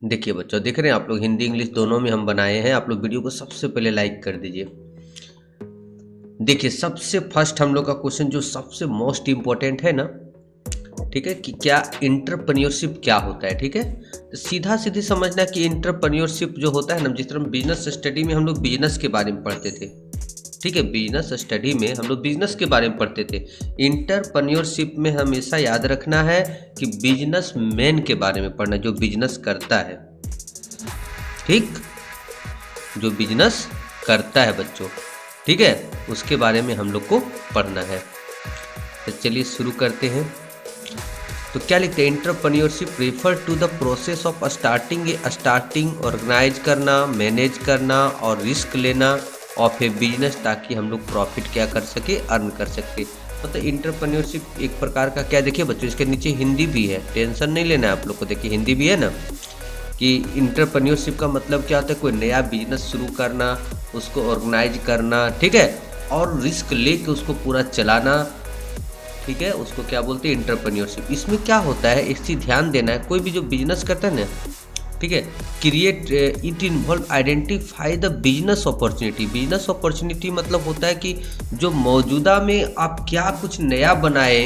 देखिए बच्चों, देख रहे हैं आप लोग, हिंदी इंग्लिश दोनों में हम बनाए हैं। आप लोग वीडियो को सबसे पहले लाइक कर दीजिए। देखिए, सबसे फर्स्ट हम लोग का क्वेश्चन जो सबसे मोस्ट इम्पोर्टेंट है ना, ठीक है, कि क्या इंटरप्रेन्योरशिप क्या होता है। ठीक है, तो सीधा सीधी समझना कि इंटरप्रेन्योरशिप जो होता है ना, जिस तरह बिजनेस स्टडी में हम लोग बिजनेस के बारे में पढ़ते थे। ठीक है, बिजनेस स्टडी में हम लोग बिजनेस के बारे में पढ़ते थे। इंटरप्रेन्योरशिप में हमेशा याद रखना है कि बिजनेस मैन के बारे में पढ़ना, जो बिजनेस करता है। ठीक, जो बिजनेस करता है बच्चों, ठीक है, उसके बारे में हम लोग को पढ़ना है। तो चलिए शुरू करते हैं। तो क्या लिखते हैं, entrepreneurship refer to the process of starting organize करना, मैनेज करना और रिस्क लेना ऑफ ए बिजनेस, ताकि हम लोग प्रॉफिट क्या कर सके, अर्न कर सके। मतलब इंटरप्रेन्योरशिप एक प्रकार का क्या, देखिए बच्चों, इसके नीचे हिंदी भी है, टेंशन नहीं लेना है आप लोग को। देखिए हिंदी भी है ना, कि इंटरप्रेन्योरशिप का मतलब क्या होता है, कोई नया बिजनेस शुरू करना, उसको ऑर्गेनाइज करना, ठीक है, और रिस्क लेके उसको पूरा चलाना। ठीक है, उसको क्या बोलते हैं, इंटरप्रेन्योरशिप। इसमें क्या होता है, एक चीज ध्यान देना है, कोई भी जो बिजनेस करता है ना, ठीक है, create it involve identify the business opportunity. Business opportunity मतलब होता है कि जो मौजूदा में आप क्या कुछ नया बनाए,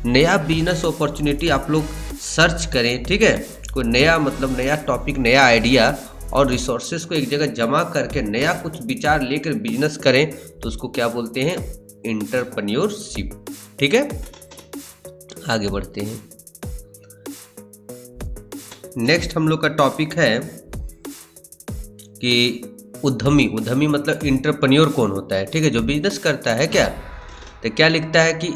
नया बिजनेस अपॉर्चुनिटी आप लोग सर्च करें। ठीक है, कोई नया मतलब नया टॉपिक, नया आइडिया और रिसोर्सेज को एक जगह जमा करके नया कुछ विचार लेकर बिजनेस करें, तो उसको क्या बोलते हैं, इंटरप्रेन्योरशिप। ठीक है, आगे बढ़ते हैं। नेक्स्ट हम लोग का टॉपिक है कि उद्यमी। उद्यमी मतलब इंटरप्रेन्योर कौन होता है, ठीक है, जो बिजनेस करता है। क्या तो क्या लिखता है कि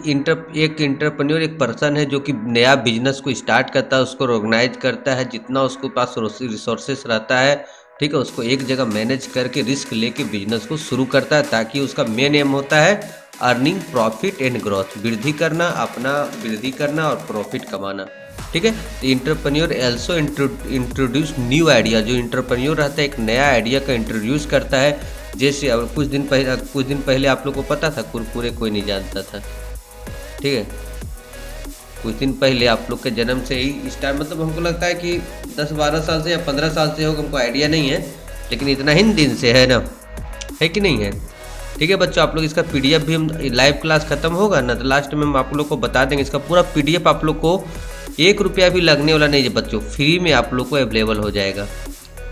एक इंटरप्रेन्योर एक पर्सन है जो कि नया बिजनेस को स्टार्ट करता है, उसको ऑर्गेनाइज करता है, जितना उसके पास रिसोर्सेस रहता है, ठीक है, उसको एक जगह मैनेज करके रिस्क लेके बिजनेस को शुरू करता है, ताकि उसका मेन एम होता है अर्निंग प्रॉफिट एंड ग्रोथ, वृद्धि करना, अपना वृद्धि करना और प्रॉफिट कमाना। ठीक है, तो entrepreneur also introduce new idea. जो इंटरप्रेन्योर रहता है एक नया आइडिया का इंट्रोड्यूस करता है। जैसे अब कुछ दिन पहले आप लोग को पता था कुरकुरे कोई नहीं जानता था। ठीक है, कुछ दिन पहले आप लोग के जन्म से ही स्टार्ट, मतलब हमको लगता है कि 10-12 साल से या 15 साल से होगा, हमको आइडिया नहीं है, लेकिन इतना ही दिन से है ना, है कि नहीं है। ठीक है बच्चों, आप लोग इसका पीडीएफ भी, हम लाइव क्लास खत्म होगा ना तो लास्ट में हम आप लोग को बता देंगे। इसका पूरा पीडीएफ आप लोग को 1 रुपया भी लगने वाला नहीं है बच्चों, फ्री में आप लोग को अवेलेबल हो जाएगा।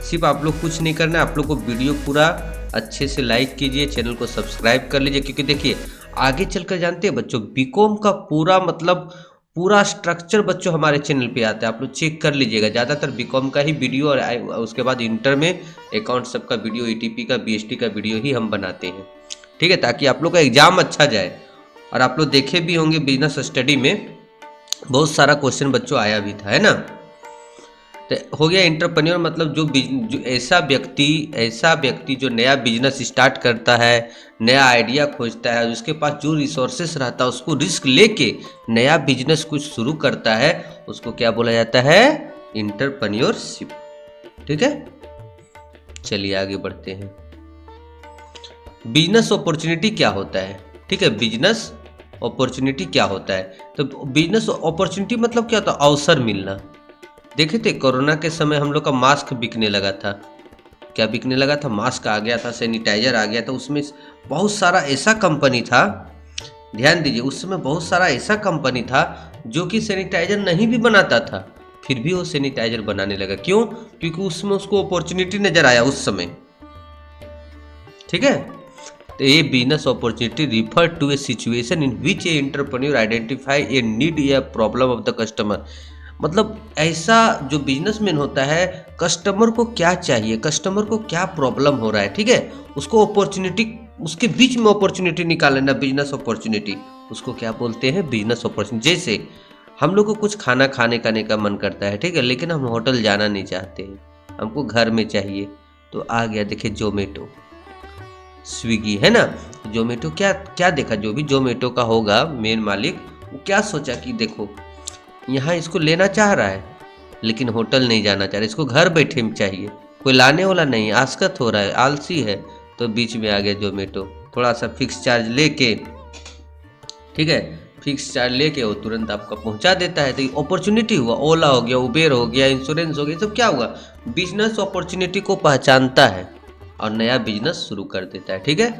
सिर्फ आप लोग कुछ नहीं करना है, आप लोग को वीडियो पूरा अच्छे से लाइक कीजिए, चैनल को सब्सक्राइब कर लीजिए, क्योंकि देखिए आगे चलकर जानते हैं बच्चों, बीकॉम का पूरा मतलब पूरा स्ट्रक्चर बच्चों हमारे चैनल पे आता है, आप लोग चेक कर लीजिएगा। ज़्यादातर बीकॉम का ही वीडियो और उसके बाद इंटर में अकाउंट सबका वीडियो, ईटीपी का, बीएसटी का वीडियो ही हम बनाते हैं। ठीक है, ताकि आप लोग का एग्जाम अच्छा जाए। और आप लोग देखे भी होंगे बिजनेस स्टडी में बहुत सारा क्वेश्चन बच्चों आया भी था, है ना। तो हो गया इंटरप्रेन्योर मतलब जो ऐसा व्यक्ति जो नया बिजनेस स्टार्ट करता है, नया आइडिया खोजता है, उसके पास जो रिसोर्सेस रहता है, उसको रिस्क लेके नया बिजनेस कुछ शुरू करता है, उसको क्या बोला जाता है, इंटरप्रेन्योरशिप। ठीक है, चलिए आगे बढ़ते हैं। बिजनेस अपॉर्चुनिटी क्या होता है, ठीक है, बिजनेस अपॉर्चुनिटी क्या होता है। तो बिजनेस अपॉर्चुनिटी मतलब क्या होता है, अवसर मिलना। देखे थे कोरोना के समय हम लोग का मास्क बिकने लगा था। क्या बिकने लगा था, मास्क आ गया था, सैनिटाइजर आ गया था, उसमें बहुत सारा ऐसा कंपनी था, ध्यान दीजिए, उस समय बहुत सारा ऐसा कंपनी था जो कि सैनिटाइजर नहीं भी बनाता था, फिर भी वो सैनिटाइजर बनाने लगा। क्यों, क्योंकि उसमें उसको अपॉर्चुनिटी नजर आया उस समय। ठीक है, तो ये business opportunity refer to a situation in which an entrepreneur identify a need या प्रॉब्लम ऑफ द कस्टमर। मतलब ऐसा जो बिजनेसमैन होता है, कस्टमर को क्या चाहिए, कस्टमर को क्या प्रॉब्लम हो रहा है, ठीक है, उसको अपॉर्चुनिटी, उसके बीच में अपॉर्चुनिटी निकाल लेना, बिजनेस अपॉर्चुनिटी, उसको क्या बोलते हैं, बिजनेस अपॉर्चुनिटी। जैसे हम लोग को कुछ खाना खाने का मन करता है, ठीक है, लेकिन हम होटल जाना नहीं चाहते हैं, हमको घर में चाहिए, तो आ गया देखिए जोमेटो, स्विगी, है ना। जोमेटो क्या क्या देखा, जो भी जोमेटो का होगा मेन मालिक, वो क्या सोचा कि देखो यहाँ इसको लेना चाह रहा है, लेकिन होटल नहीं जाना चाह रहा, इसको घर बैठे में चाहिए, कोई लाने वाला नहीं, आसकत हो रहा है, आलसी है, तो बीच में आ गया जोमेटो, थोड़ा सा फिक्स चार्ज लेके, ठीक है, फिक्स चार्ज लेके वो तुरंत आपका पहुंचा देता है। तो ये अपॉर्चुनिटी हुआ, ओला हो गया, उबेर हो गया, इंश्योरेंस हो गया, सब क्या हुआ, बिजनेस अपॉर्चुनिटी को पहचानता है और नया बिजनेस शुरू कर देता है। ठीक है,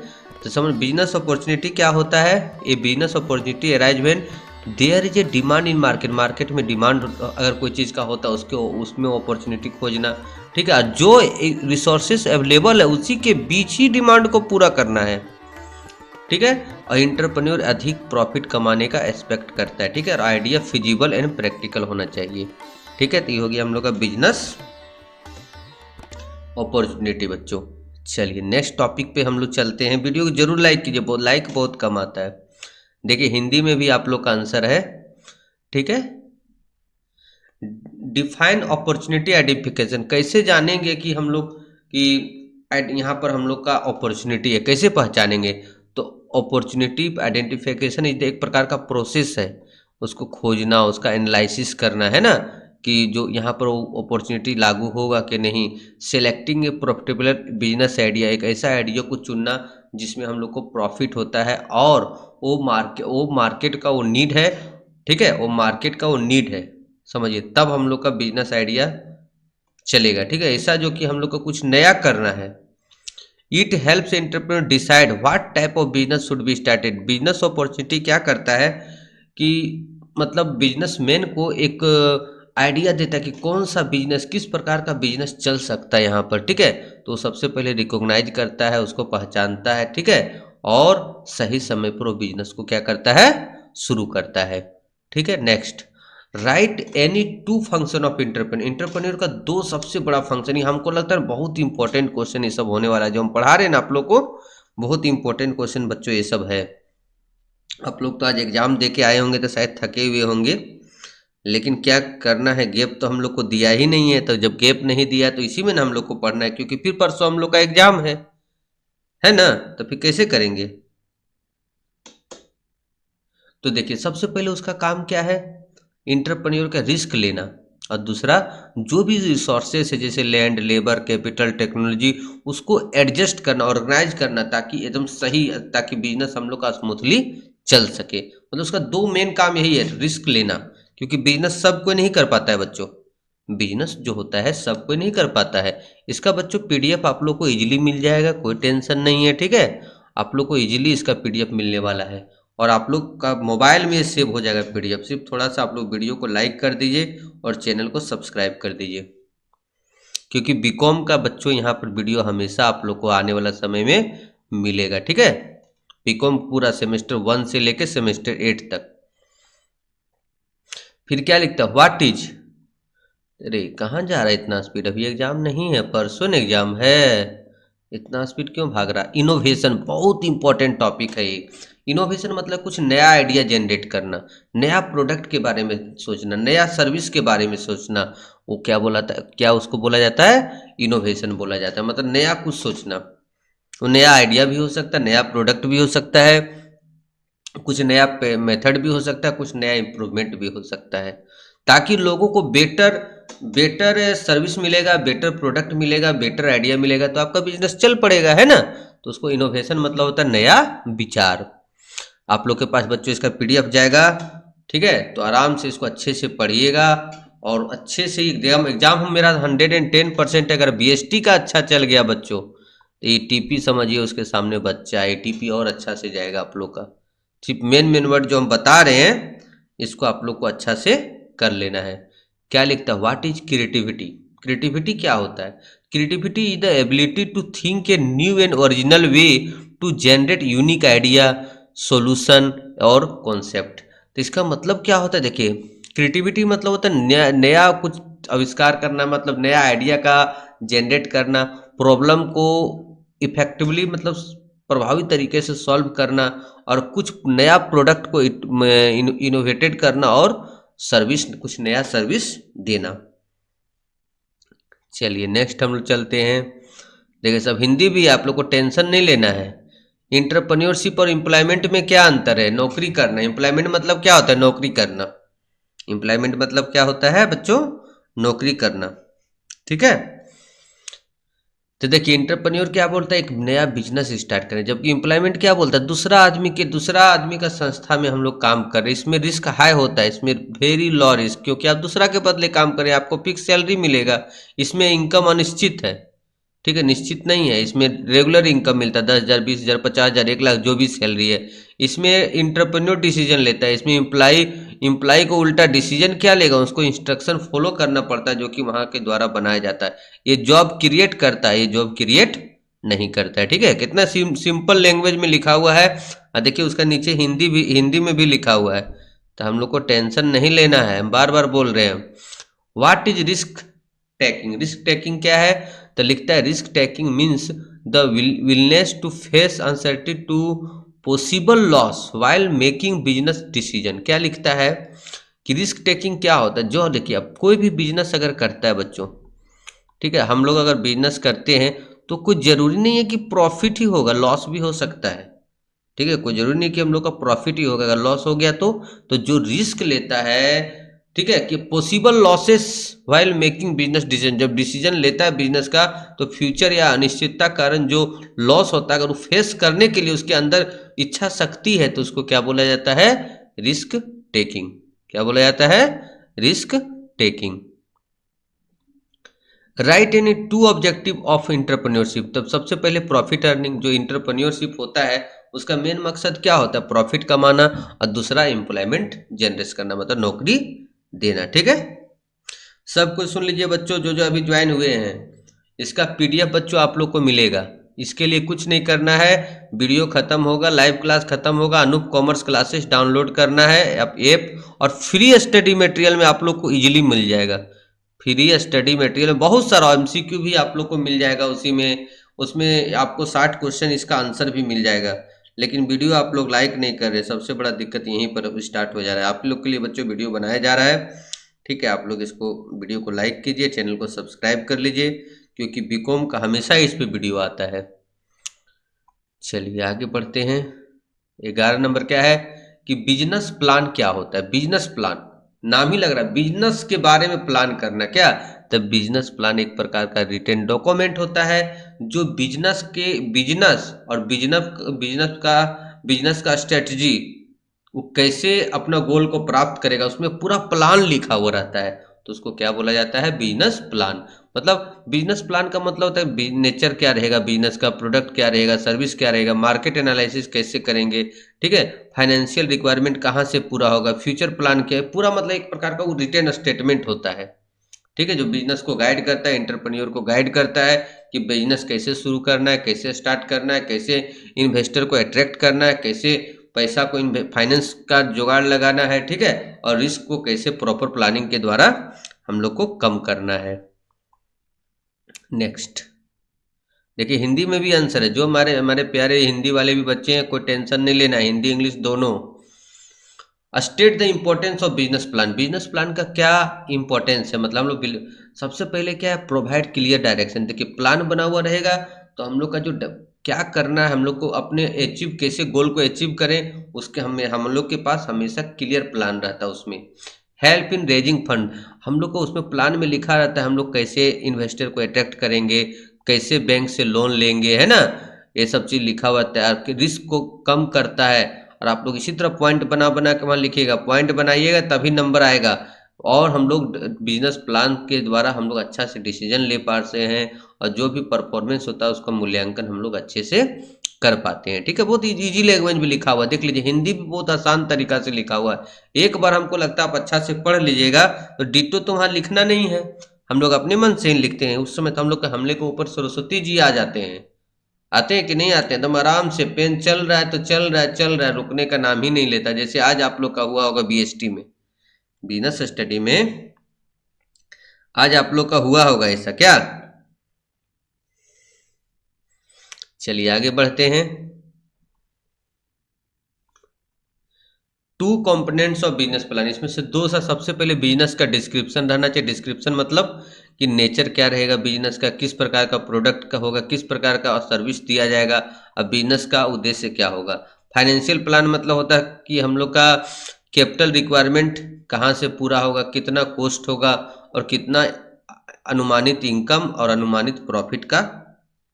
तो समझ बिजनेस अपॉर्चुनिटी क्या होता है। ये business opportunity arise when there is a demand in market, market में डिमांड अगर कोई चीज़ का होता है उसके उसमें अपॉर्चुनिटी खोजना। ठीक है, जो रिसोर्सेस अवेलेबल है उसी के बीच ही डिमांड को पूरा करना है। ठीक है, और इंटरप्रेन्योर अधिक प्रॉफिट कमाने का एक्सपेक्ट करता है। ठीक है, और आइडिया फिजिबल एंड प्रैक्टिकल होना चाहिए। ठीक है, तो ये हो गया हम लोग का बिजनेस अपॉर्चुनिटी बच्चों। चलिए नेक्स्ट टॉपिक पे हम लोग चलते हैं। वीडियो को जरूर लाइक कीजिए, बहुत लाइक बहुत कम आता है। देखिए हिंदी में भी आप लोग का आंसर है। ठीक है, डिफाइन अपॉर्चुनिटी आइडेंटिफिकेशन, कैसे जानेंगे कि हम लोग कि यहाँ पर हम लोग का अपॉर्चुनिटी है, कैसे पहचानेंगे। तो अपॉर्चुनिटी आइडेंटिफिकेशन एक प्रकार का प्रोसेस है, उसको खोजना, उसका एनालिसिस करना है ना, कि जो यहाँ पर वो अपॉर्चुनिटी लागू होगा कि नहीं। सेलेक्टिंग ए प्रॉफिटेबल बिजनेस आइडिया, एक ऐसा आइडिया को चुनना जिसमें हम लोग को प्रॉफिट होता है और वो मार्केट का वो नीड है। ठीक है, वो मार्केट का वो नीड है, समझिए, तब हम लोग का बिजनेस आइडिया चलेगा। ठीक है, ऐसा जो कि हम लोग को कुछ नया करना है। It helps entrepreneur decide what type of business should be started. Business opportunity क्या करता है कि मतलब बिजनेसमैन को एक आइडिया देता है कि कौन सा बिजनेस, किस प्रकार का बिजनेस चल सकता है यहाँ पर। ठीक है, तो सबसे पहले रिकॉग्नाइज करता है, उसको पहचानता है। ठीक है, और सही समय पर वो बिजनेस को क्या करता है, शुरू करता है। ठीक है, next, right any two function of entrepreneur. Entrepreneur का दो सबसे बड़ा फंक्शन, ही हमको लगता है बहुत इंपॉर्टेंट क्वेश्चन ये सब होने वाला है जो हम पढ़ा रहे हैं ना आप लोग को, बहुत इंपॉर्टेंट क्वेश्चन बच्चों ये सब है। आप लोग तो आज एग्जाम दे के आए होंगे तो शायद थके हुए होंगे, लेकिन क्या करना है, गैप तो हम लोग को दिया ही नहीं है। तो जब गैप नहीं दिया तो इसी में ना हम लोग को पढ़ना है, क्योंकि फिर परसों हम लोग का एग्जाम है ना, तो फिर कैसे करेंगे। तो देखिए सबसे पहले उसका काम क्या है, इंटरप्रेन्योर का रिस्क लेना, और दूसरा जो भी रिसोर्सेस है जैसे लैंड, लेबर, कैपिटल, टेक्नोलॉजी, उसको एडजस्ट करना, ऑर्गेनाइज करना, ताकि एकदम सही, ताकि बिजनेस हम लोग का स्मूथली चल सके। मतलब उसका दो मेन काम यही है, रिस्क लेना, क्योंकि बिजनेस सब कोई नहीं कर पाता है बच्चों। बिजनेस जो होता है सब कोई नहीं कर पाता है। इसका बच्चों पीडीएफ आप लोग को इजीली मिल जाएगा, कोई टेंशन नहीं है। ठीक है, आप लोग को इजीली इसका पीडीएफ मिलने वाला है और आप लोग का मोबाइल में सेव हो जाएगा पीडीएफ। सिर्फ थोड़ा सा आप लोग वीडियो को लाइक कर दीजिए और चैनल को सब्सक्राइब कर दीजिए, क्योंकि बीकॉम का बच्चों यहाँ पर वीडियो हमेशा आप लोग को आने वाला समय में मिलेगा। ठीक है, बीकॉम पूरा सेमेस्टर 1 से लेकर सेमेस्टर 8 तक। फिर क्या लिखता है, व्हाट इज, अरे कहाँ जा रहा है इतना स्पीड, अभी एग्जाम नहीं है, परसों एग्जाम है, इतना स्पीड क्यों भाग रहा। इनोवेशन बहुत इंपॉर्टेंट टॉपिक है ये। इनोवेशन मतलब कुछ नया आइडिया जनरेट करना, नया प्रोडक्ट के बारे में सोचना, नया सर्विस के बारे में सोचना, वो क्या बोला था, क्या उसको बोला जाता है, इनोवेशन बोला जाता है। मतलब नया कुछ सोचना, वो नया आइडिया भी हो सकता है, नया प्रोडक्ट भी हो सकता है, कुछ नया मेथड भी हो सकता है, कुछ नया इम्प्रूवमेंट भी हो सकता है, ताकि लोगों को बेटर बेटर सर्विस मिलेगा, बेटर प्रोडक्ट मिलेगा, बेटर आइडिया मिलेगा, तो आपका बिजनेस चल पड़ेगा, है ना। तो उसको इनोवेशन मतलब होता है नया विचार। आप लोग के पास बच्चों इसका पीडीएफ जाएगा। ठीक है, तो आराम से इसको अच्छे से पढ़िएगा और अच्छे से एग्जाम एग्जाम मेरा 110% अगर बीएसटी का अच्छा चल गया बच्चों, तो एटीपी समझिए उसके सामने बच्चा, एटीपी और अच्छा से जाएगा आप लोग का। सिर्फ मेन वर्ड जो हम बता रहे हैं इसको आप लोग को अच्छा से कर लेना है। क्या लिखता है, व्हाट इज क्रिएटिविटी। क्रिएटिविटी क्या होता है, creativity is the ability to think a new and original way to generate unique idea, solution और कॉन्सेप्ट। तो इसका मतलब क्या होता है, देखिए क्रिएटिविटी मतलब होता है नया नया कुछ आविष्कार करना, मतलब नया आइडिया का जनरेट करना, प्रॉब्लम को इफेक्टिवली मतलब प्रभावी तरीके से सॉल्व करना, और कुछ नया प्रोडक्ट को इनोवेटेड करना, और सर्विस, कुछ नया सर्विस देना। चलिए नेक्स्ट हम लोग चलते हैं। देखिए सब हिंदी भी, आप लोग को टेंशन नहीं लेना है। इंटरप्रेन्योरशिप और एम्प्लॉयमेंट में क्या अंतर है, नौकरी करना। एम्प्लॉयमेंट मतलब क्या होता है, नौकरी करना। एम्प्लॉयमेंट मतलब क्या होता है बच्चों, नौकरी करना। ठीक है, तो देखिए एंटरप्रेन्योर क्या बोलता है, एक नया बिजनेस स्टार्ट करें, जबकि एम्प्लॉयमेंट क्या बोलता है, दूसरा आदमी का संस्था में हम लोग काम कर रहे हैं, इसमें रिस्क हाई होता है, इसमें वेरी लो रिस्क, क्योंकि आप दूसरा के बदले काम करें, आपको फिक्स सैलरी मिलेगा, इसमें इनकम अनिश्चित है, ठीक है, निश्चित नहीं है, इसमें रेगुलर इनकम मिलता है, 10,000 20,000 50,000 1 लाख जो भी सैलरी है। इसमें इंटरप्रेन्योर डिसीजन लेता है, इसमें इम्प्लाई को उल्टा डिसीजन क्या लेगा, उसको इंस्ट्रक्शन फॉलो करना पड़ता है जो कि वहां के द्वारा बनाया जाता है। ये जॉब क्रिएट करता है, ये जॉब क्रिएट नहीं करता है, ठीक है। कितना सिंपल लैंग्वेज में लिखा हुआ है, और देखिए उसका नीचे हिंदी में भी लिखा हुआ है, तो हम लोग को टेंशन नहीं लेना है, हम बार बार बोल रहे हैं। What is risk taking, risk taking क्या है, तो लिखता है risk taking means the willingness to face uncertainty to possible loss while making business decision. क्या लिखता है कि रिस्क टेकिंग क्या होता है, जो देखिए अब कोई भी बिजनेस अगर करता है बच्चों, ठीक है, हम लोग अगर बिजनेस करते हैं तो कुछ जरूरी नहीं है कि प्रॉफिट ही होगा, लॉस भी हो सकता है, ठीक है, कोई जरूरी नहीं कि हम लोग का प्रॉफिट ही होगा, अगर लॉस हो गया तो जो रिस्क लेता है, ठीक है, कि possible losses while making business decision, जब डिसीजन लेता है बिजनेस का तो फ्यूचर या अनिश्चितता कारण जो लॉस होता है, अगर वो फेस करने के लिए उसके अंदर इच्छा शक्ति है तो उसको क्या बोला जाता है, रिस्क टेकिंग। क्या बोला जाता है, risk taking. Right any two objective of entrepreneurship, तब सबसे पहले प्रॉफिट अर्निंग, जो इंटरप्रेन्योरशिप होता है उसका मेन मकसद क्या होता है, प्रॉफिट कमाना, और दूसरा एम्प्लॉयमेंट जनरेट करना, मतलब नौकरी देना, ठीक है। सब कुछ सुन लीजिए बच्चों, जो जो अभी ज्वाइन हुए हैं, इसका पीडीएफ बच्चों आप लोग को मिलेगा, इसके लिए कुछ नहीं करना है, वीडियो खत्म होगा, लाइव क्लास खत्म होगा, अनूप कॉमर्स क्लासेस डाउनलोड करना है ऐप, और फ्री स्टडी मटेरियल में आप लोग को इजीली मिल जाएगा, फ्री स्टडी मटेरियल में बहुत सारा एमसीक्यू भी आप लोग को मिल जाएगा उसी में, उसमें आपको 60 क्वेश्चन इसका आंसर भी मिल जाएगा। लेकिन वीडियो आप लोग लाइक नहीं कर रहे, सबसे बड़ा दिक्कत यहीं पर स्टार्ट हो जा रहा है। आप लोग के लिए बच्चों वीडियो बनाया जा रहा है, ठीक है, आप लोग इसको वीडियो को लाइक कीजिए, चैनल को सब्सक्राइब कर लीजिए, क्योंकि बीकॉम का हमेशा इस पे वीडियो आता है। चलिए आगे बढ़ते हैं। 11 नंबर क्या है कि बिजनेस प्लान क्या होता है, बिजनेस प्लान, नाम ही लग रहा है बिजनेस के बारे में प्लान करना, क्या, तब बिजनेस प्लान एक प्रकार का रिटन डॉक्यूमेंट होता है जो बिजनेस और बिजनेस का स्ट्रेटजी, वो कैसे अपना गोल को प्राप्त करेगा, उसमें पूरा प्लान लिखा हुआ रहता है, तो उसको क्या बोला जाता है, बिजनेस प्लान। मतलब बिजनेस प्लान का मतलब होता है नेचर क्या रहेगा बिजनेस का, प्रोडक्ट क्या रहेगा, सर्विस क्या रहेगा, मार्केट एनालिसिस कैसे करेंगे, ठीक है, फाइनेंशियल रिक्वायरमेंट कहाँ से पूरा होगा, फ्यूचर प्लान क्या है, पूरा मतलब एक प्रकार का वो रिटन स्टेटमेंट होता है, ठीक है, जो बिजनेस को गाइड करता है, एंटरप्रेन्योर को गाइड करता है कि बिजनेस कैसे शुरू करना है, कैसे स्टार्ट करना है, कैसे इन्वेस्टर को अट्रैक्ट करना है, कैसे पैसा को फाइनेंस का जुगाड़ लगाना है, ठीक है, और रिस्क को कैसे प्रॉपर प्लानिंग के द्वारा हम लोग को कम करना है। नेक्स्ट देखिए हिंदी में भी आंसर है, जो हमारे हमारे प्यारे हिंदी वाले भी बच्चे हैं, कोई टेंशन नहीं लेना, हिंदी इंग्लिश दोनों। State the importance of business plan, business plan का क्या इंपॉर्टेंस है, मतलब हम लोग सबसे पहले क्या है, प्रोवाइड क्लियर डायरेक्शन। देखिए प्लान बना हुआ रहेगा तो हम लोग का जो क्या करना है, हम लोग को अपने अचीव कैसे गोल को अचीव करें, उसके हम लोग के पास हमेशा क्लियर प्लान रहता है उसमें। हेल्प इन रेजिंग फंड, हम लोग को उसमें प्लान में लिखा रहता है हम लोग कैसे इन्वेस्टर को अट्रैक्ट करेंगे, कैसे बैंक से लोन लेंगे, है ना, ये सब चीज़ लिखा हुआ है, रिस्क को कम करता है। और आप लोग इसी तरह पॉइंट बना बना के वहाँ लिखिएगा, पॉइंट बनाइएगा तभी नंबर आएगा, और हम लोग बिजनेस प्लान के द्वारा हम लोग अच्छा से डिसीजन ले पाते हैं, और जो भी परफॉर्मेंस होता है उसका मूल्यांकन हम लोग अच्छे से कर पाते हैं, ठीक है। बहुत इजी लैंग्वेज में लिखा हुआ है, देख लीजिए हिंदी भी बहुत आसान तरीका से लिखा हुआ है, एक बार हमको लगता है आप अच्छा से पढ़ लीजिएगा तो डिटो तो वहाँ लिखना नहीं है, हम लोग अपने मन से ही लिखते हैं, उस समय तो हम लोग के हमले के ऊपर सरस्वती जी आ जाते हैं, आते हैं कि नहीं आते हैं, एकदम आराम से पेन चल रहा है तो चल रहा है, रुकने का नाम ही नहीं लेता, जैसे आज आप लोग का हुआ होगा बीएसटी में, बिजनेस स्टडी में आज आप लोग का हुआ होगा ऐसा क्या। चलिए आगे बढ़ते हैं। Two components of business plan, इसमें से दो सा, सबसे पहले बिजनेस का डिस्क्रिप्शन रहना चाहिए, डिस्क्रिप्शन मतलब कि नेचर क्या रहेगा बिजनेस का, किस प्रकार का प्रोडक्ट का होगा, किस प्रकार का सर्विस दिया जाएगा, अब बिजनेस का उद्देश्य क्या होगा। फाइनेंशियल प्लान मतलब होता है कि हम लोग का कैपिटल रिक्वायरमेंट कहाँ से पूरा होगा, कितना कॉस्ट होगा, और कितना अनुमानित इनकम और अनुमानित प्रॉफिट का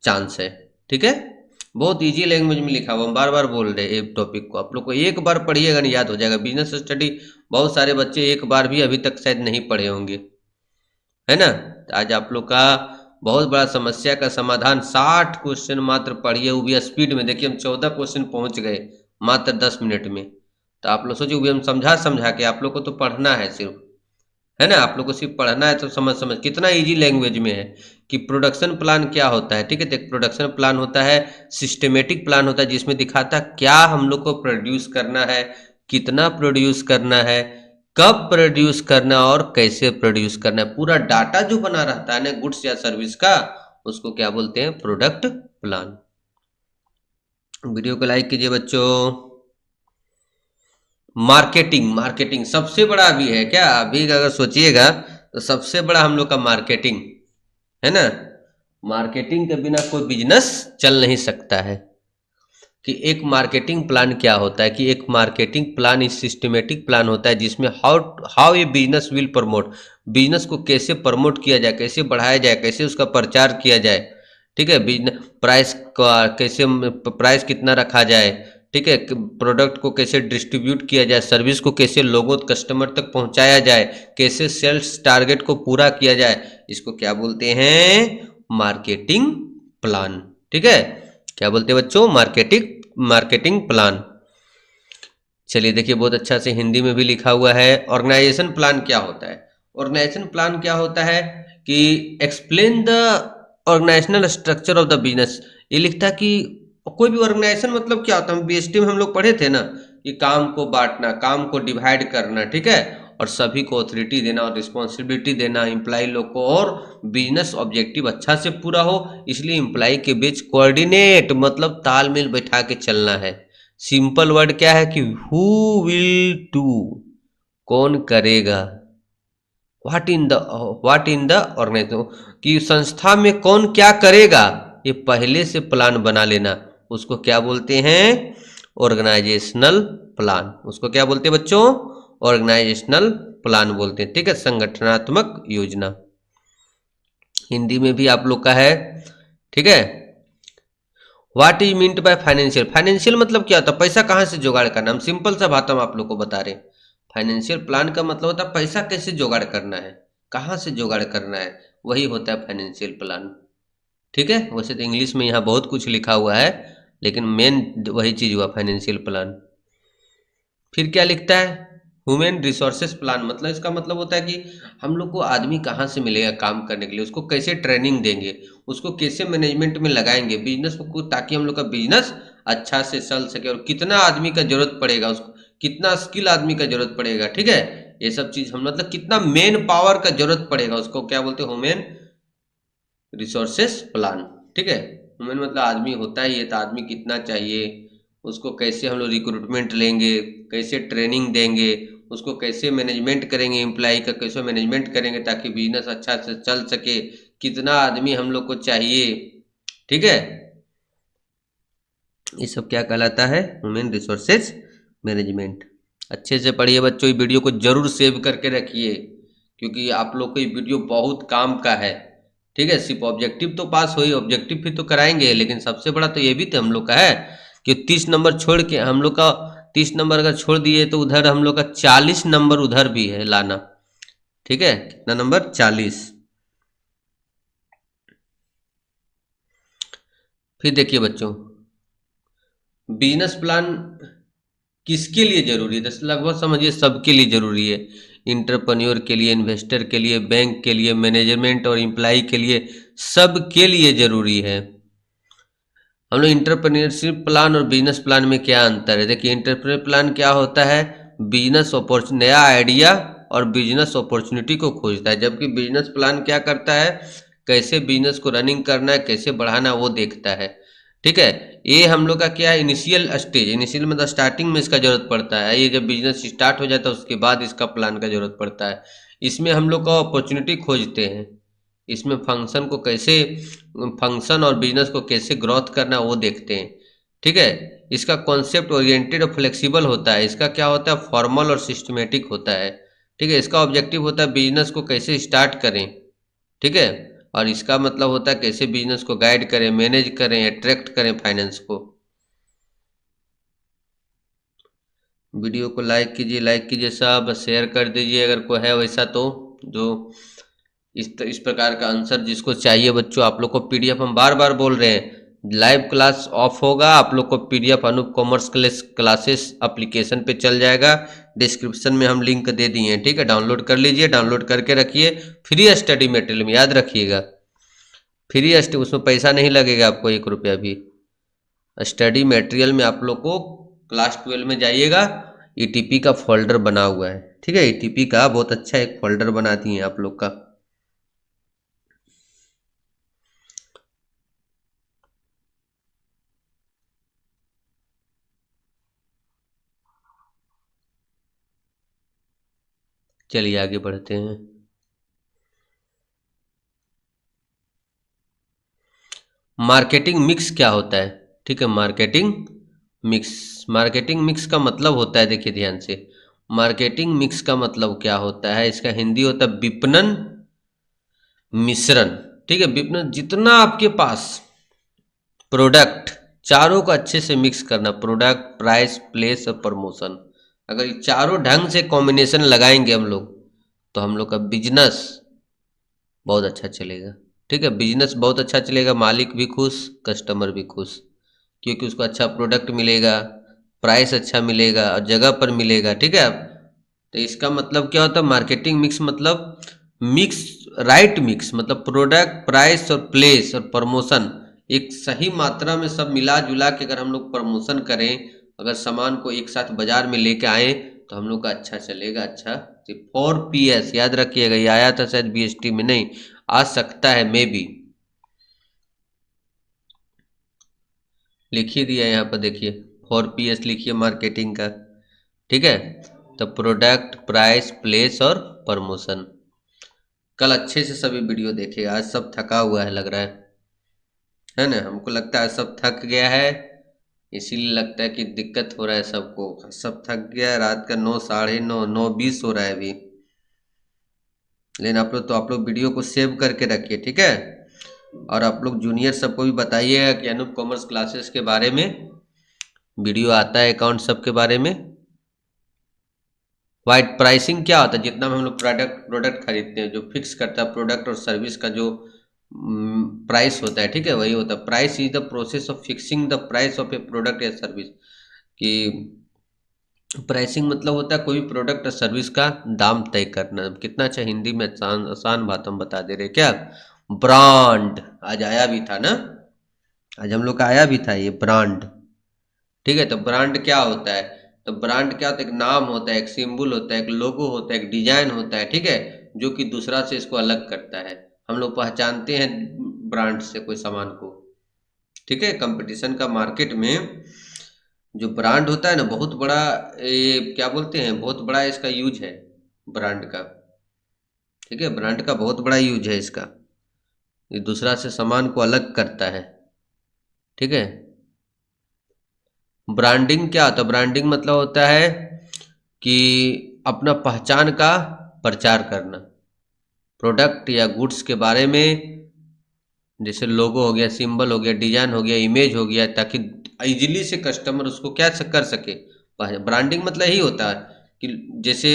चांस है। ठीक है, बहुत इजी लैंग्वेज में लिखा हुआ, हम बार बार बोल रहे हैं एक टॉपिक को, आप लोग को एक बार पढ़िएगा नहीं याद हो जाएगा। बिजनेस स्टडी बहुत सारे बच्चे एक बार भी अभी तक शायद नहीं पढ़े होंगे, है ना। तो आज आप लोग का बहुत बड़ा समस्या का समाधान, 60 क्वेश्चन मात्र पढ़िए, वो भी स्पीड में। देखिए हम 14 क्वेश्चन पहुंच गए मात्र 10 मिनट में। तो आप लोग सोचिए, वो भी हम समझा समझा के, आप लोग को तो पढ़ना है सिर्फ, है ना, आप लोग को सिर्फ पढ़ना है। तो समझ समझ कितना इजी लैंग्वेज में है कि प्रोडक्शन प्लान क्या होता है। ठीक है, तो एक प्रोडक्शन प्लान होता है, सिस्टमेटिक प्लान होता है, जिसमें दिखाता है क्या हम लोग को प्रोड्यूस करना है, कितना प्रोड्यूस करना है, कब प्रोड्यूस करना और कैसे प्रोड्यूस करना है। पूरा डाटा जो बना रहता है ना गुड्स या सर्विस का, उसको क्या बोलते हैं, प्रोडक्ट प्लान। वीडियो को लाइक कीजिए बच्चों। मार्केटिंग, मार्केटिंग सबसे बड़ा अभी है क्या, अभी अगर सोचिएगा तो सबसे बड़ा हम लोग का मार्केटिंग है ना। मार्केटिंग के बिना कोई बिजनेस चल नहीं सकता है। कि एक मार्केटिंग प्लान क्या होता है, कि एक मार्केटिंग प्लान एक सिस्टमेटिक प्लान होता है, जिसमें how how a business will promote, business को कैसे प्रमोट किया जाए, कैसे बढ़ाया जाए, कैसे उसका प्रचार किया जाए। ठीक है, बिजनेस प्राइस का कैसे, प्राइस कितना रखा जाए। ठीक है, प्रोडक्ट को कैसे डिस्ट्रीब्यूट किया जाए, सर्विस को कैसे लोगों कस्टमर तक पहुंचाया जाए, कैसे सेल्स टारगेट को पूरा किया जाए, इसको क्या बोलते हैं, मार्केटिंग प्लान। ठीक है, क्या बोलते हैं बच्चों, मार्केटिंग मार्केटिंग प्लान। चलिए देखिए, बहुत अच्छा से हिंदी में भी लिखा हुआ है। ऑर्गेनाइजेशन प्लान क्या होता है, ऑर्गेनाइजेशन प्लान क्या होता है कि explain the organizational structure of the business. ये लिखता है कि कोई भी ऑर्गेनाइजेशन मतलब क्या होता है, हम बीएसटी में हम लोग पढ़े थे ना, कि काम को बांटना, काम को डिवाइड करना। ठीक है, और सभी को अथॉरिटी देना और रिस्पॉन्सिबिलिटी देना एम्प्लाई लोग को, और बिजनेस ऑब्जेक्टिव अच्छा से पूरा हो, इसलिए एम्प्लाई के बीच कोऑर्डिनेट मतलब तालमेल बैठा के चलना है। सिंपल वर्ड क्या है कि हु विल डू, कौन करेगा, व्हाट इन द ऑर्गेनाइजेशन, कि संस्था में कौन क्या करेगा, ये पहले से प्लान बना लेना, उसको क्या बोलते हैं, ऑर्गेनाइजेशनल प्लान। उसको क्या बोलते हैं बच्चों, ऑर्गेनाइजेशनल प्लान बोलते हैं। ठीक है, संगठनात्मक योजना हिंदी में भी आप लोग का है। ठीक है, what is meant by financial, financial मतलब क्या होता है, पैसा कहाँ से जुगाड़ करना। हम सिंपल सा बात हम आप लोग को बता रहे हैं। फाइनेंशियल प्लान का मतलब होता है पैसा कैसे जुगाड़ करना है, कहाँ से जुगाड़ करना है, वही होता है फाइनेंशियल प्लान। ठीक है, वैसे तो इंग्लिश में यहाँ बहुत कुछ लिखा हुआ है, लेकिन मेन वही चीज़ हुआ फाइनेंशियल प्लान। फिर क्या लिखता है, ह्यूमन रिसोर्सेस प्लान, मतलब इसका मतलब होता है कि हम लोग को आदमी कहाँ से मिलेगा काम करने के लिए, उसको कैसे ट्रेनिंग देंगे, उसको कैसे मैनेजमेंट में लगाएंगे बिजनेस को, ताकि हम लोग का बिजनेस अच्छा से चल सके, और कितना आदमी का जरूरत पड़ेगा उसको, कितना स्किल आदमी का जरूरत पड़ेगा। ठीक है, ये सब चीज़ हम मतलब कितना मेन पावर का जरूरत पड़ेगा, उसको क्या बोलते हैं, ह्यूमन रिसोर्सेस प्लान। ठीक है, ह्यूमन मतलब आदमी होता ही है, तो आदमी कितना चाहिए, उसको कैसे हम लोग रिक्रूटमेंट लेंगे, कैसे ट्रेनिंग देंगे, उसको कैसे मैनेजमेंट करेंगे, एम्प्लाई का कैसे मैनेजमेंट करेंगे ताकि बिजनेस अच्छा से चल सके, कितना आदमी हम लोग को चाहिए। ठीक है, ये सब क्या कहलाता है, ह्यूमन रिसोर्सेज मैनेजमेंट। अच्छे से पढ़िए बच्चों, ये वीडियो को जरूर सेव करके रखिए, क्योंकि आप लोग को ये वीडियो बहुत काम का है। ठीक है, सिर्फ ऑब्जेक्टिव तो पास हुई, ऑब्जेक्टिव फिर तो कराएंगे, लेकिन सबसे बड़ा तो ये भी तो हम लोग का है कि 30 नंबर छोड़ के हम लोग का, 30 नंबर अगर छोड़ दिए तो उधर हम लोग का 40 नंबर उधर भी है लाना। ठीक है, कितना नंबर, 40। फिर देखिए बच्चों, बिजनेस प्लान किसके लिए जरूरी है, तो लगभग समझिए सबके लिए जरूरी है। इंटरप्रेन्योर के लिए, इन्वेस्टर के लिए, बैंक के लिए, मैनेजमेंट और एम्प्लाई के लिए, सबके लिए जरूरी है। हम लोग इंटरप्रेन्योरशिप प्लान और बिजनेस प्लान में क्या अंतर है, देखिए इंटरप्रेन्योर प्लान क्या होता है, बिजनेस अपॉर्चुनिटी, नया आइडिया और बिजनेस अपॉर्चुनिटी को खोजता है, जबकि बिजनेस प्लान क्या करता है, कैसे बिजनेस को रनिंग करना है, कैसे बढ़ाना वो देखता है। ठीक है, ये हम लोग का क्या है, इनिशियल स्टेज, इनिशियल मतलब स्टार्टिंग में इसका जरूरत पड़ता है, ये जब बिजनेस स्टार्ट हो जाता है उसके बाद इसका प्लान का जरूरत पड़ता है। इसमें हम लोग का अपॉर्चुनिटी खोजते हैं, इसमें फंक्शन को कैसे, फंक्शन और बिजनेस को कैसे ग्रोथ करना वो देखते हैं। ठीक है, इसका कॉन्सेप्ट ओरिएंटेड और फ्लेक्सिबल होता है, इसका क्या होता है, फॉर्मल और सिस्टमेटिक होता है। ठीक है, इसका ऑब्जेक्टिव होता है बिजनेस को कैसे स्टार्ट करें, ठीक है, और इसका मतलब होता है कैसे बिजनेस को गाइड करें, मैनेज करें, अट्रैक्ट करें फाइनेंस को। वीडियो को लाइक कीजिए सब, शेयर कर दीजिए अगर कोई है वैसा तो, जो इस प्रकार का आंसर जिसको चाहिए बच्चों। आप लोग को पीडीएफ हम बार बार बोल रहे हैं, लाइव क्लास ऑफ होगा, आप लोग को PDF Anoop commerce classes application पे चल जाएगा, डिस्क्रिप्शन में हम लिंक दे दिए हैं, ठीक है। डाउनलोड कर लीजिए, डाउनलोड करके रखिए। फ्री स्टडी मटेरियल में, याद रखिएगा, फ्री स्टडी, उसमें पैसा नहीं लगेगा आपको 1 रुपया भी। स्टडी मटेरियल में आप लोग को क्लास 12 में जाइएगा, ईटीपी का फोल्डर बना हुआ है, ठीक है। ईटीपी का बहुत अच्छा एक फोल्डर बना दिए आप लोग का। चलिए आगे बढ़ते हैं। मार्केटिंग मिक्स क्या होता है, ठीक है। मार्केटिंग मिक्स का मतलब होता है, देखिए ध्यान से, मार्केटिंग मिक्स का मतलब क्या होता है, इसका हिंदी होता है विपणन मिश्रण, ठीक है। विपणन, जितना आपके पास प्रोडक्ट, चारों को अच्छे से मिक्स करना, प्रोडक्ट, प्राइस, प्लेस और प्रमोशन। अगर ये चारों ढंग से कॉम्बिनेशन लगाएंगे हम लोग, तो हम लोग का बिजनेस बहुत अच्छा चलेगा, ठीक है। बिजनेस बहुत अच्छा चलेगा, मालिक भी खुश, कस्टमर भी खुश, क्योंकि उसको अच्छा प्रोडक्ट मिलेगा, प्राइस अच्छा मिलेगा और जगह पर मिलेगा, ठीक है। तो इसका मतलब क्या होता है, मार्केटिंग मिक्स मतलब मिक्स, राइट मिक्स मतलब प्रोडक्ट, प्राइस और प्लेस और प्रमोशन एक सही मात्रा में सब मिला जुला के अगर हम लोग प्रमोशन करें, अगर सामान को एक साथ बाजार में लेके आए, तो हम लोग का अच्छा चलेगा। अच्छा, 4PS याद रखिएगा, ये आया था शायद बीएसटी में, नहीं आ सकता है, मे बी लिख ही दिया यहाँ पर, देखिए 4PS लिखिए मार्केटिंग का, ठीक है। तो प्रोडक्ट, प्राइस, प्लेस और प्रमोशन। कल अच्छे से सभी वीडियो देखिएगा, आज सब थका हुआ है लग रहा है ना। हमको लगता है सब थक गया है, इसीलिए लगता है कि दिक्कत हो रहा है सबको, सब थक गया है। रात का 9, 9:30, 9:20 हो रहा है अभी। लेकिन आप लोग वीडियो को सेव करके रखिए, ठीक है। और आप लोग जूनियर सबको भी बताइएगा कि अनूप कॉमर्स क्लासेस के बारे में वीडियो आता है, अकाउंट सब के बारे में। वाइट प्राइसिंग क्या होता है, जितना में हम लोग प्रोडक्ट खरीदते हैं, जो फिक्स करता है प्रोडक्ट और सर्विस का जो प्राइस होता है, ठीक है, वही होता है। Price is the process of fixing the price of A product या सर्विस। कि प्राइसिंग मतलब होता है कोई भी प्रोडक्ट और सर्विस का दाम तय करना। कितना अच्छा हिंदी में आसान आसान बात हम बता दे रहे क्या। ब्रांड आज आया भी था ना, आज हम लोग का आया भी था ये ब्रांड, ठीक है। तो ब्रांड क्या होता है, तो ब्रांड क्या होता है, एक नाम होता है, एक सिंबल होता है, एक लोगो होता है, एक डिजाइन होता है, ठीक है, जो कि दूसरा से इसको अलग करता है। हम लोग पहचानते हैं ब्रांड से कोई सामान को, ठीक है। कंपटीशन का मार्केट में जो ब्रांड होता है ना, बहुत बड़ा, ये क्या बोलते हैं, बहुत बड़ा इसका यूज है ब्रांड का, ठीक है। ब्रांड का बहुत बड़ा यूज है इसका, ये दूसरा से सामान को अलग करता है, ठीक है। ब्रांडिंग क्या होता है, ब्रांडिंग मतलब होता है कि अपना पहचान का प्रचार करना, प्रोडक्ट या गुड्स के बारे में, जैसे लोगो हो गया, सिंबल हो गया, डिजाइन हो गया, इमेज हो गया, ताकि इजीली से कस्टमर उसको क्या कर सके। ब्रांडिंग मतलब ही होता है कि जैसे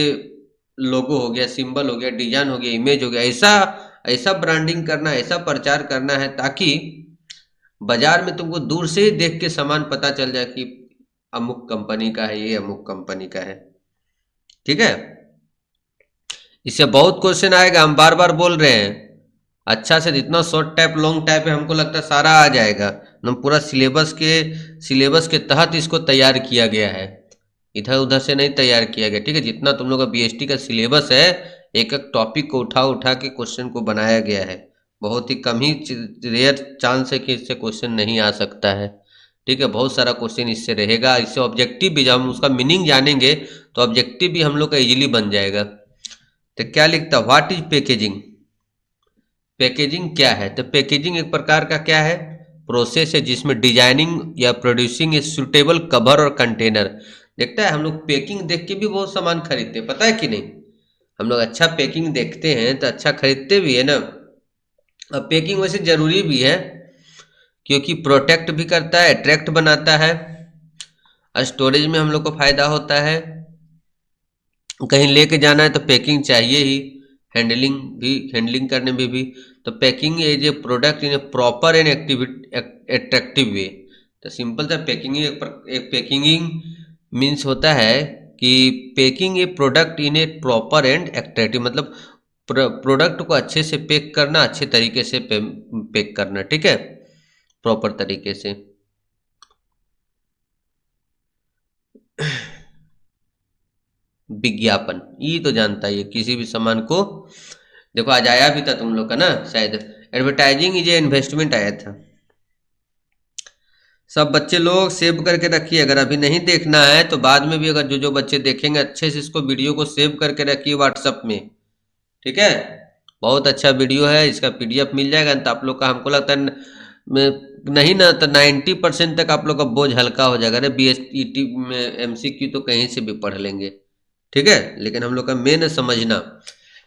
लोगो हो गया, सिंबल हो गया, डिजाइन हो गया, इमेज हो गया, ऐसा ऐसा ब्रांडिंग करना, ऐसा प्रचार करना है ताकि बाजार में तुमको दूर से ही देख के सामान पता चल जाए कि अमुक कंपनी का है, ये अमुक कंपनी का है, ठीक है। इससे बहुत क्वेश्चन आएगा, हम बार बार बोल रहे हैं। अच्छा से जितना शॉर्ट टाइप लॉन्ग टाइप है, हमको लगता है सारा आ जाएगा। हम पूरा सिलेबस के तहत इसको तैयार किया गया है, इधर उधर से नहीं तैयार किया गया, ठीक है। जितना तुम लोग का बीएसटी का सिलेबस है, एक एक टॉपिक को उठा उठा के क्वेश्चन को बनाया गया है। बहुत ही कम ही रेयर चांस है कि इससे क्वेश्चन नहीं आ सकता है, ठीक है। बहुत सारा क्वेश्चन इससे रहेगा, इससे ऑब्जेक्टिव भी, जब हम उसका मीनिंग जानेंगे तो ऑब्जेक्टिव भी हम लोग का इजीली बन जाएगा। तो क्या लिखता, व्हाट इज पैकेजिंग, पैकेजिंग क्या है, तो पैकेजिंग एक प्रकार का क्या है, प्रोसेस है जिसमें डिजाइनिंग या प्रोड्यूसिंग ए सुटेबल कवर और कंटेनर। देखता है हम लोग पैकिंग देख के भी बहुत सामान खरीदते हैं, पता है कि नहीं। हम लोग अच्छा पैकिंग देखते हैं तो अच्छा खरीदते भी है ना। अब पैकिंग वैसे जरूरी भी है, क्योंकि प्रोटेक्ट भी करता है, अट्रैक्ट बनाता है, स्टोरेज में हम लोग को फायदा होता है, कहीं लेके जाना है तो पैकिंग चाहिए ही, हैंडलिंग करने में भी। तो packing as a product in a proper and attractive way. तो सिंपल सा पैकिंग एक पैकिंग मीन्स होता है कि packing A product in a proper and attractive, मतलब प्रोडक्ट को अच्छे से पैक करना, अच्छे तरीके से पैक करना, ठीक है, प्रॉपर तरीके से। विज्ञापन, ये तो जानता ही है किसी भी सामान को। देखो आज आया भी था तुम लोग का ना शायद, एडवर्टाइजिंग इज ए इन्वेस्टमेंट आया था। सब बच्चे लोग सेव करके रखिए, अगर अभी नहीं देखना है तो बाद में भी, अगर जो जो बच्चे देखेंगे अच्छे से इसको वीडियो को सेव करके रखिए व्हाट्सएप में, ठीक है। बहुत अच्छा वीडियो है, इसका पीडीएफ मिल जाएगा तो आप लोग का, हमको लगता है नहीं ना तो 90% तक आप लोग का बोझ हल्का हो जाएगा। अरे BSET में MCQ तो कहीं से भी पढ़ लेंगे, ठीक है, लेकिन हम लोग का मेन है समझना।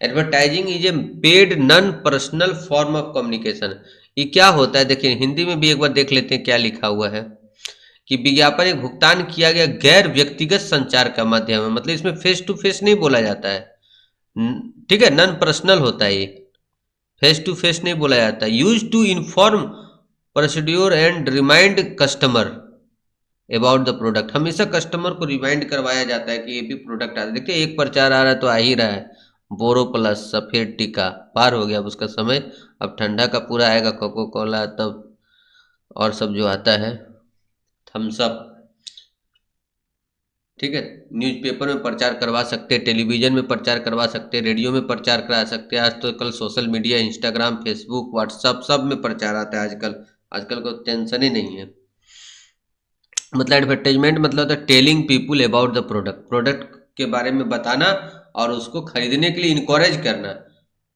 Advertising is a paid non personal form of communication. ये क्या होता है देखिए, हिंदी में भी एक बार देख लेते हैं क्या लिखा हुआ है, कि विज्ञापन एक भुगतान किया गया गैर व्यक्तिगत संचार का माध्यम है। मतलब इसमें फेस टू फेस नहीं बोला जाता है, ठीक है, नॉन पर्सनल होता है ये, फेस टू फेस नहीं बोला जाता। Use to inform procedure and remind customer about the product. हमेशा कस्टमर को रिमाइंड करवाया जाता है कि ये भी प्रोडक्ट आ रहा है। देखिए एक प्रचार आ रहा है तो आ ही रहा है, बोरो प्लस सफ़ेद टीका, पार हो गया अब उसका समय, अब ठंडा का पूरा आएगा, कोको कोला तब और सब जो आता है, थम्स अप, ठीक है। न्यूज़पेपर में प्रचार करवा सकते हैं, टेलीविज़न में प्रचार करवा सकते हैं, रेडियो में प्रचार करा सकते हैं। आज तो कल social media, Instagram, Facebook, WhatsApp सब में प्रचार आता है आजकल। आजकल को टेंशन ही नहीं है। मतलब एडवर्टाइजमेंट मतलब होता है telling people about the product, product के बारे में बताना और उसको खरीदने के लिए इनकरेज करना,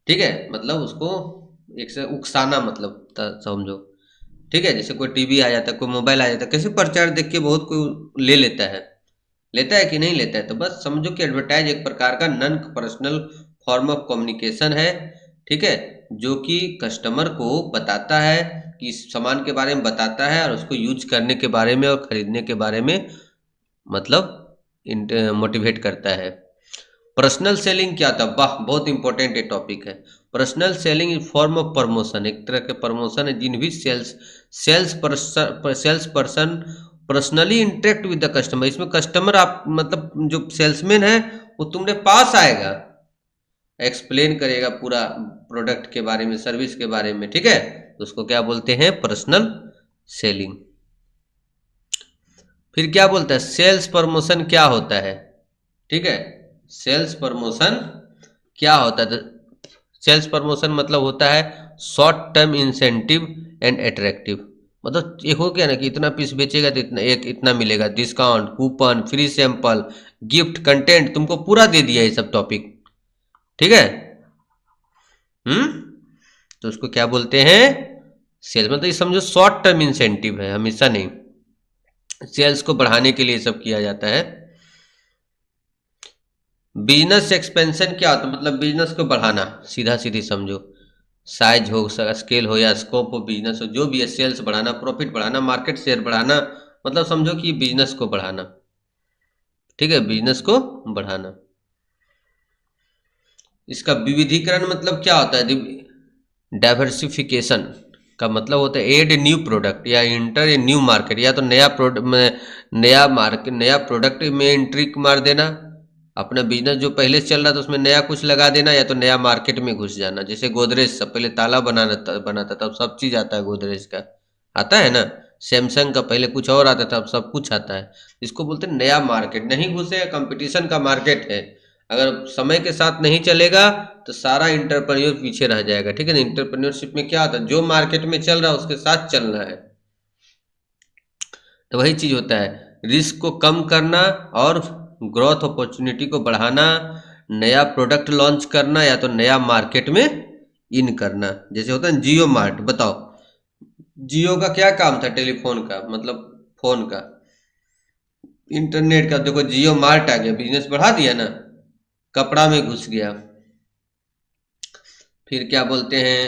ठीक है, मतलब उसको एक से उकसाना, मतलब समझो, ठीक है। जैसे कोई टीवी आ जाता है, कोई मोबाइल आ जाता है, कैसे प्रचार देख के बहुत कोई लेता है कि नहीं लेता है। तो बस समझो कि एडवर्टाइज एक प्रकार का non personal form of communication है, ठीक है, जो कि कस्टमर को बताता है कि इस सामान के बारे में बताता है और उसको यूज करने के बारे में और खरीदने के बारे में, मतलब मोटिवेट करता है। पर्सनल सेलिंग क्या था, वाह बहुत इंपॉर्टेंट ये टॉपिक है। Personal selling in form of promotion, एक तरह के प्रमोशन है जिन भी sales person personally interact with the customer. इसमें कस्टमर आप मतलब जो सेल्समैन है वो तुम्हारे पास आएगा, एक्सप्लेन करेगा पूरा प्रोडक्ट के बारे में, सर्विस के बारे में, ठीक है, तो उसको क्या बोलते हैं, पर्सनल सेलिंग। फिर क्या बोलता है, सेल्स प्रमोशन क्या होता है, ठीक है, सेल्स प्रमोशन क्या होता है। तो सेल्स प्रमोशन मतलब होता है short term incentive and attractive. मतलब एक हो गया ना कि इतना पीस बेचेगा तो इतना एक इतना मिलेगा, discount, coupon, free sample, gift, content, तुमको पूरा दे दिया ये सब टॉपिक, ठीक है। हम्म, तो उसको क्या बोलते हैं, सेल्स। मतलब ये समझो शॉर्ट टर्म इंसेंटिव है, हमेशा नहीं, सेल्स को बढ़ाने के लिए सब किया जाता है। बिजनेस एक्सपेंशन क्या होता है, मतलब बिजनेस को बढ़ाना, सीधा सीधी समझो, साइज हो, स्केल हो या स्कोप हो, बिजनेस हो, जो भी है, सेल्स बढ़ाना, प्रॉफिट बढ़ाना, मार्केट शेयर बढ़ाना, मतलब समझो कि बिजनेस को बढ़ाना, ठीक है, बिजनेस को बढ़ाना। इसका विविधीकरण मतलब क्या होता है, डाइवर्सिफिकेशन का मतलब होता है एड न्यू प्रोडक्ट या इंटर ए न्यू मार्केट, या तो नया प्रोडक्ट में, नया प्रोडक्ट में एंट्री मार देना, अपना बिजनेस जो पहले से चल रहा था उसमें नया कुछ लगा देना, या तो नया मार्केट में घुस जाना। जैसे गोदरेज, सब पहले ताला बनाता था, अब सब चीज़ आता है गोदरेज का, आता है ना। सैमसंग का पहले कुछ और आता था, अब सब कुछ आता है। इसको बोलते हैं नया मार्केट, नहीं घुसे, कंपटीशन का मार्केट है। अगर समय के साथ नहीं चलेगा तो सारा इंटरप्रेन्योर पीछे रह जाएगा, ठीक है ना। इंटरप्रेन्योरशिप में क्या होता है, जो मार्केट में चल रहा है उसके साथ चलना है। तो वही चीज़ होता है, रिस्क को कम करना और ग्रोथ अपॉर्चुनिटी को बढ़ाना, नया प्रोडक्ट लॉन्च करना या तो नया मार्केट में इन करना। जैसे होता है जियो मार्ट, बताओ जियो का क्या काम था, टेलीफोन का, मतलब फोन का, इंटरनेट का। देखो जियो मार्ट आ गया, बिजनेस बढ़ा दिया ना, कपड़ा में घुस गया। फिर क्या बोलते हैं,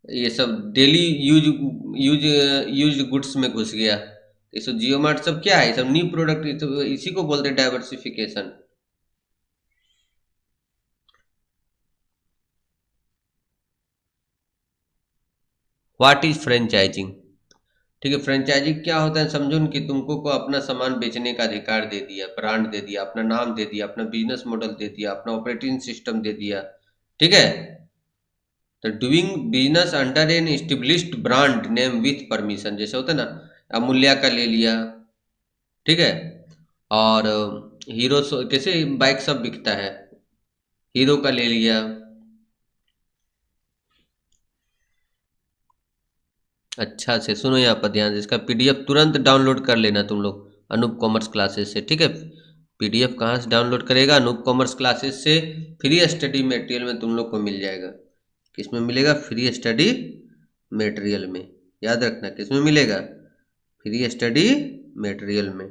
ये सब daily use use use goods में घुस गया। ये सब जियो मार्ट सब क्या है, ये सब न्यू प्रोडक्ट, तो इसी को बोलते हैं डाइवर्सिफिकेशन। What is franchising? ठीक है, फ्रेंचाइजिंग क्या होता है समझो न, कि तुमको को अपना सामान बेचने का अधिकार दे दिया, ब्रांड दे दिया, अपना नाम दे दिया, अपना बिजनेस मॉडल दे दिया, अपना ऑपरेटिंग सिस्टम दे दिया। ठीक है, तो doing business under an established brand name with permission, जैसे होता है ना, अमूल्या का ले लिया। ठीक है, और हीरो कैसे बाइक सब बिकता है, हीरो का ले लिया। अच्छा से सुनो यहाँ पर ध्यान से, इसका पीडीएफ तुरंत डाउनलोड कर लेना तुम लोग अनूप कॉमर्स क्लासेस से। ठीक है, पीडीएफ कहाँ से डाउनलोड करेगा? अनूप कॉमर्स क्लासेस से। फ्री स्टडी मटेरियल में तुम लोग को मिल जाएगा। किस में मिलेगा? फ्री स्टडी मटेरियल में। याद रखना किस में मिलेगा? फ्री स्टडी मटेरियल में।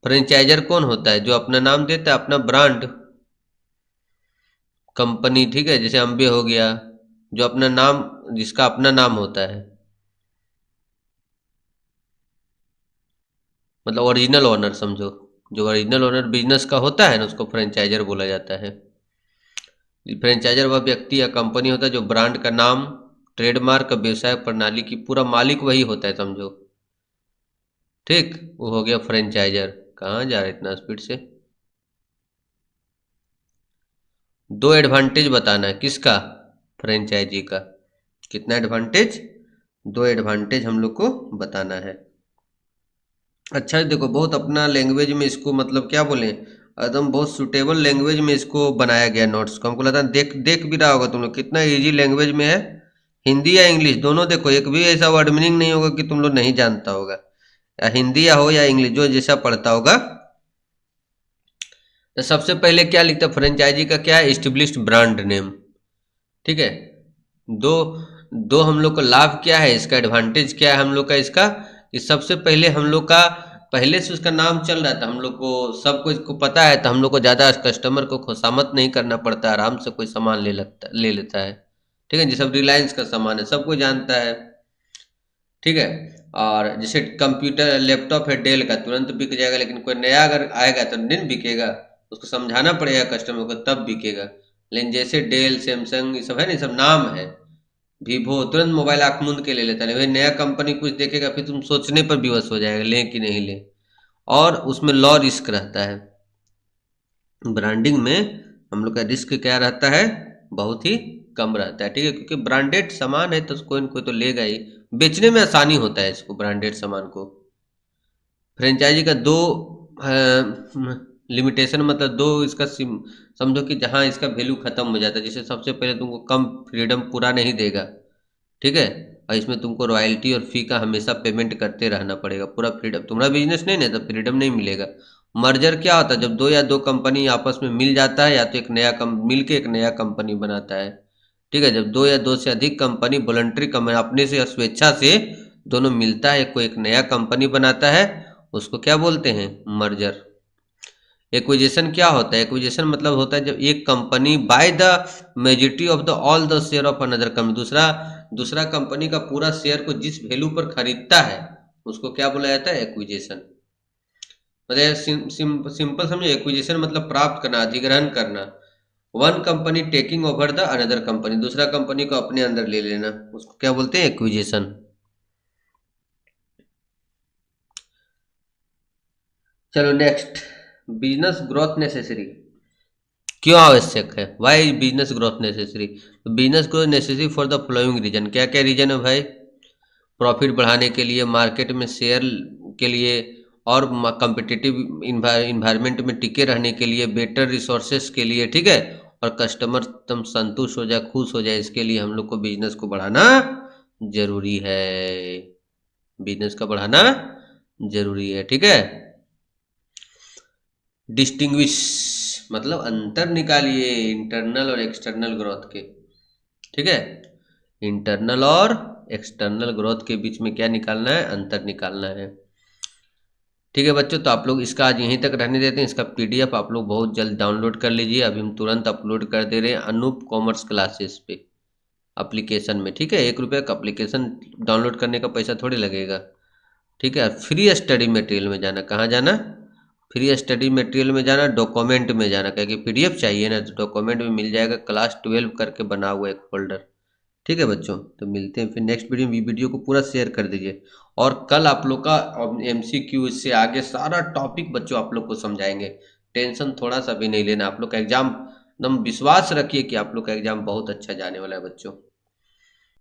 फ्रेंचाइजर कौन होता है? जो अपना नाम देता है, अपना ब्रांड, कंपनी। ठीक है, जैसे अम्बे हो गया, जो अपना नाम, जिसका अपना नाम होता है, मतलब ओरिजिनल ओनर समझो। जो ओरिजिनल ओनर बिजनेस का होता है ना, उसको फ्रेंचाइजर बोला जाता है। फ्रेंचाइजर वह व्यक्ति या कंपनी होता है जो ब्रांड का नाम, ट्रेडमार्क, व्यवसाय प्रणाली की पूरा मालिक वही होता है समझो। ठीक, वो हो गया फ्रेंचाइजर। कहाँ जा रहे इतना स्पीड से? दो एडवांटेज बताना है किसका? फ्रेंचाइजी का। कितना एडवांटेज? दो एडवांटेज हम लोग को बताना है। अच्छा देखो, बहुत अपना लैंग्वेज में इसको, मतलब क्या बोले, एकदम बहुत सुटेबल लैंग्वेज में इसको बनाया गया नोट्स को। हमको लगता है देख देख भी रहा होगा तुम लोग, कितना इजी लैंग्वेज में है। हिंदी या इंग्लिश दोनों, देखो एक भी ऐसा वर्ड मीनिंग नहीं होगा कि तुम लोग नहीं जानता होगा, या हिंदी या हो या इंग्लिश, जो जैसा पढ़ता होगा। तो सबसे पहले क्या लिखता है फ्रेंचाइजी का? क्या है? Established brand name. ठीक है, दो दो हम लोग का लाभ क्या है, इसका एडवांटेज क्या है हम लोग का इसका, कि सबसे पहले हम लोग का पहले से उसका नाम चल रहा था, हम लोग को सब कुछ को पता है, तो हम लोग को ज़्यादा कस्टमर को खुशामद नहीं करना पड़ता, आराम से कोई सामान ले लेता है। ठीक है, जैसे अब रिलायंस का सामान है, सब कोई जानता है। ठीक है, और जैसे कंप्यूटर लैपटॉप है डेल का, तुरंत बिक जाएगा, लेकिन कोई नया अगर आएगा तो नहीं बिकेगा, उसको समझाना पड़ेगा कस्टमर को, तब बिकेगा। लेकिन जैसे डेल, सैमसंग, ये सब है ना, ये सब नाम है। वीवो तुरंत मोबाइल आंख मूंद के ले लेता है, भाई नया कंपनी कुछ देखेगा फिर तुम सोचने पर विवश हो जाएगा लें कि नहीं लें। और उसमें लॉ रिस्क रहता है। ब्रांडिंग में हम लोग का रिस्क क्या रहता है? बहुत ही कम रहता है। ठीक है, क्योंकि ब्रांडेड सामान है तो कोई न कोई तो लेगा ही, बेचने में आसानी होता है इसको, ब्रांडेड सामान को। फ्रेंचाइजी का दो लिमिटेशन, मतलब दो इसका समझो कि जहाँ इसका वैल्यू खत्म हो जाता है। जैसे सबसे पहले तुमको कम फ्रीडम पूरा नहीं देगा। ठीक है, और इसमें तुमको रॉयल्टी और फी का हमेशा पेमेंट करते रहना पड़ेगा। पूरा फ्रीडम, तुम्हारा बिजनेस नहीं ना, तो फ्रीडम नहीं मिलेगा। मर्जर क्या होता है? जब दो या दो कंपनी आपस में मिल जाता है, या तो एक नया मिल के एक नया कंपनी बनाता है। ठीक है, जब दो या दो से अधिक कंपनी वॉलंटरी कंपनी अपने से स्वेच्छा से दोनों मिलता है, कोई एक नया कंपनी बनाता है, उसको क्या बोलते हैं? मर्जर। एक्विजिशन क्या होता है? एक्विजिशन मतलब होता है जब एक company by the majority of the all the share of another company, दूसरा दूसरा कंपनी का पूरा शेयर को जिस वैल्यू पर खरीदता है, उसको क्या बोला जाता है? एक्विजिशन। मतलब सिंपल समझो, एक्विजिशन मतलब प्राप्त करना, अधिग्रहण करना। One company taking over the another company, दूसरा कंपनी को अपने अंदर ले लेना, उसको क्या बोलते हैं? एक्विजिशन। चलो नेक्स्ट, बिजनेस ग्रोथ नेसेसरी। क्यों आवश्यक है? Why business growth necessary? तो business growth necessary for the following reason. क्या क्या रीजन है भाई? प्रॉफिट बढ़ाने के लिए, मार्केट में शेयर के लिए, और कम्पिटिटिव इन्वायरमेंट में टिके रहने के लिए, बेटर रिसोर्सेस के लिए। ठीक है, और कस्टमर तुम संतुष्ट हो जाए, खुश हो जाए, इसके लिए हम लोग को बिजनेस को बढ़ाना जरूरी है। बिजनेस का बढ़ाना जरूरी है। ठीक है, डिस्टिंग्विश मतलब अंतर निकालिए इंटरनल और एक्सटर्नल ग्रोथ के। ठीक है, इंटरनल और एक्सटर्नल ग्रोथ के बीच में क्या निकालना है? अंतर निकालना है। ठीक है बच्चों, तो आप लोग इसका आज यहीं तक रहने देते हैं। इसका पीडीएफ आप लोग बहुत जल्द डाउनलोड कर लीजिए। अभी हम तुरंत अपलोड कर दे रहे हैं अनूप कॉमर्स क्लासेस पे एप्लीकेशन में। ठीक है, 1 रुपये का एप्लीकेशन डाउनलोड करने का पैसा थोड़ी लगेगा। ठीक है, फ्री स्टडी मटेरियल में जाना, कहाँ जाना, फ्री स्टडी मटेरियल में जाना, डॉक्यूमेंट में जाना, क्योंकि पीडीएफ चाहिए ना, तो डॉक्यूमेंट में मिल जाएगा, क्लास 12 करके बना हुआ एक फोल्डर। ठीक है बच्चों, तो मिलते हैं फिर नेक्स्ट वीडियो में। वीडियो को पूरा शेयर कर दीजिए। और कल आप लोग का एमसीक्यू, इससे आगे सारा टॉपिक बच्चों आप लोग को समझाएंगे। टेंशन थोड़ा सा भी नहीं लेना। आप लोग का एग्जाम एकदम विश्वास रखिए कि आप लोग का एग्जाम बहुत अच्छा जाने वाला है बच्चों।